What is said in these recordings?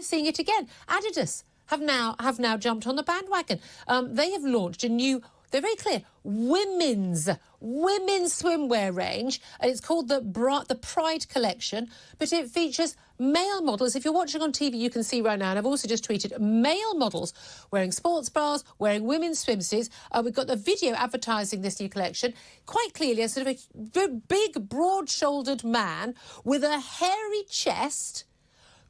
Seeing it again. Adidas have now jumped on the bandwagon. They have launched a new, they're very clear, women's swimwear range. It's called the Pride Collection, but it features male models. If you're watching on TV, you can see right now, and I've also just tweeted, male models wearing sports bras, wearing women's swimsuits. We've got the video advertising this new collection. Quite clearly, a sort of a very big, broad-shouldered man with a hairy chest,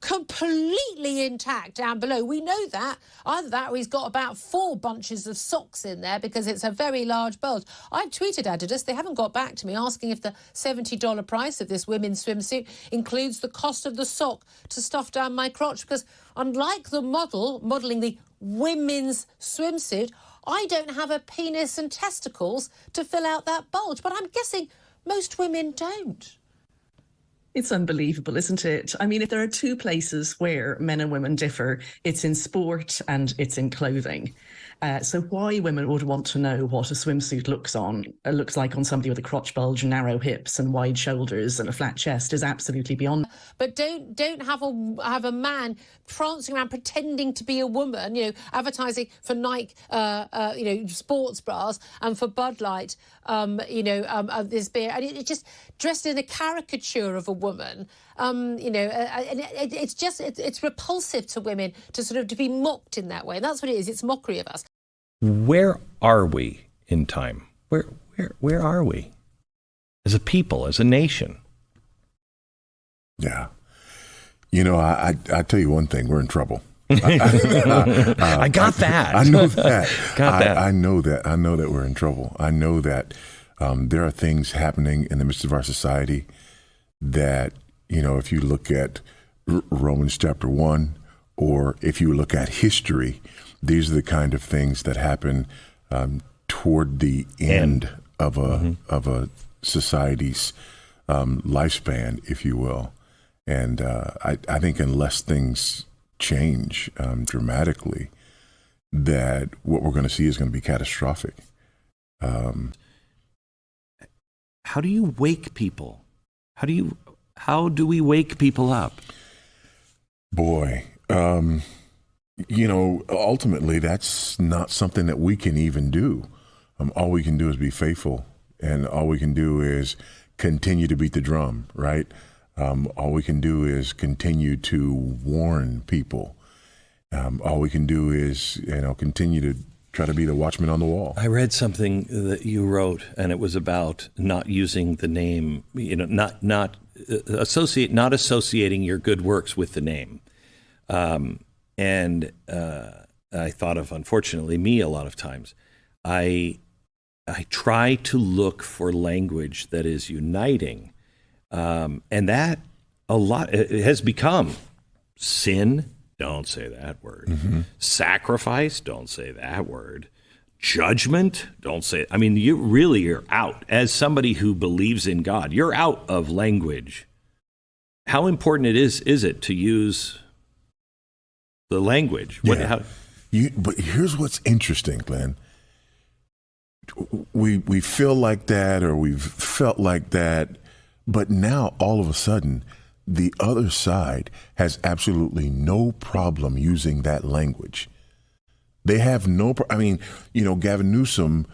completely intact down below. We know that. Either that or he's got about 4 bunches of socks in there because it's a very large bulge. I tweeted Adidas. They haven't got back to me asking if the $70 price of this women's swimsuit includes the cost of the sock to stuff down my crotch, because unlike the model modelling the women's swimsuit, I don't have a penis and testicles to fill out that bulge. But I'm guessing most women don't. It's unbelievable, isn't it? I mean, if there are 2 places where men and women differ, it's in sport and it's in clothing. So why women would want to know what a swimsuit looks like on somebody with a crotch bulge, narrow hips and wide shoulders and a flat chest is absolutely beyond. But don't have a man prancing around pretending to be a woman, you know, advertising for Nike, you know, sports bras, and for Bud Light, you know, this beer, and it just dressed in a caricature of a woman. You know, and it's repulsive to women to be mocked in that way. And that's what it is. It's mockery of us. Where are we in time? Where are we as a people, as a nation? Yeah. You know, I tell you one thing, we're in trouble. I got that. I know that. Got that. I know that. I know that we're in trouble. I know that there are things happening in the midst of our society that, you know, if you look at Romans chapter 1, or if you look at history, these are the kind of things that happen toward the end of a society's lifespan, if you will. And I think unless things change dramatically, that what we're going to see is going to be catastrophic. How do you wake people? How do we wake people up? Boy, you know, ultimately, that's not something that we can even do. All we can do is be faithful, and all we can do is continue to beat the drum, right? All we can do is continue to warn people. All we can do is, you know, continue to try to be the watchman on the wall. I read something that you wrote, and it was about not using the name, you know, not associating your good works with the name. And I thought of, unfortunately, me a lot of times. I try to look for language that is uniting, and that it has become sin. Don't say that word. Mm-hmm. Sacrifice. Don't say that word. Judgment. Don't say it. I mean, you're out. As somebody who believes in God, you're out of language. How important is it to use the language? Yeah. But here's what's interesting, Glenn. We feel like that, or we've felt like that, but now all of a sudden, the other side has absolutely no problem using that language. They have I mean, you know, Gavin Newsom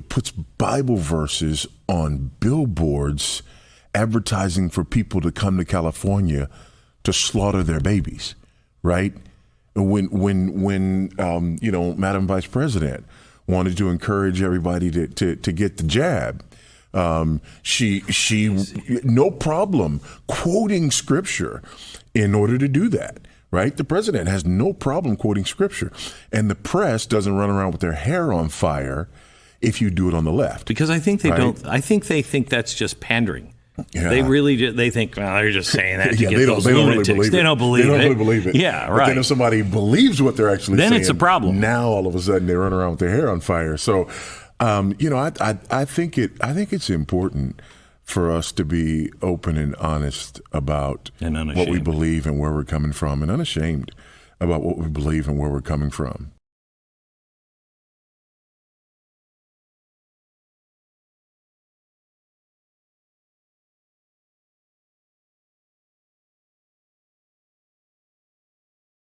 puts Bible verses on billboards advertising for people to come to California to slaughter their babies, right? When you know, Madam Vice President wanted to encourage everybody to get the jab, she no problem quoting scripture in order to do that, right? The president has no problem quoting scripture, and the press doesn't run around with their hair on fire if you do it on the left. Because I think they don't. I think they think that's just pandering. Yeah. They really do. They think, well, they're just saying that to get those lunatics. They don't really believe it. Yeah, right. But then if somebody believes what they're actually saying, then it's a problem. Now all of a sudden they run around with their hair on fire. So, you know, I think it's important for us to be open and honest about what we believe and where we're coming from, and unashamed about what we believe and where we're coming from.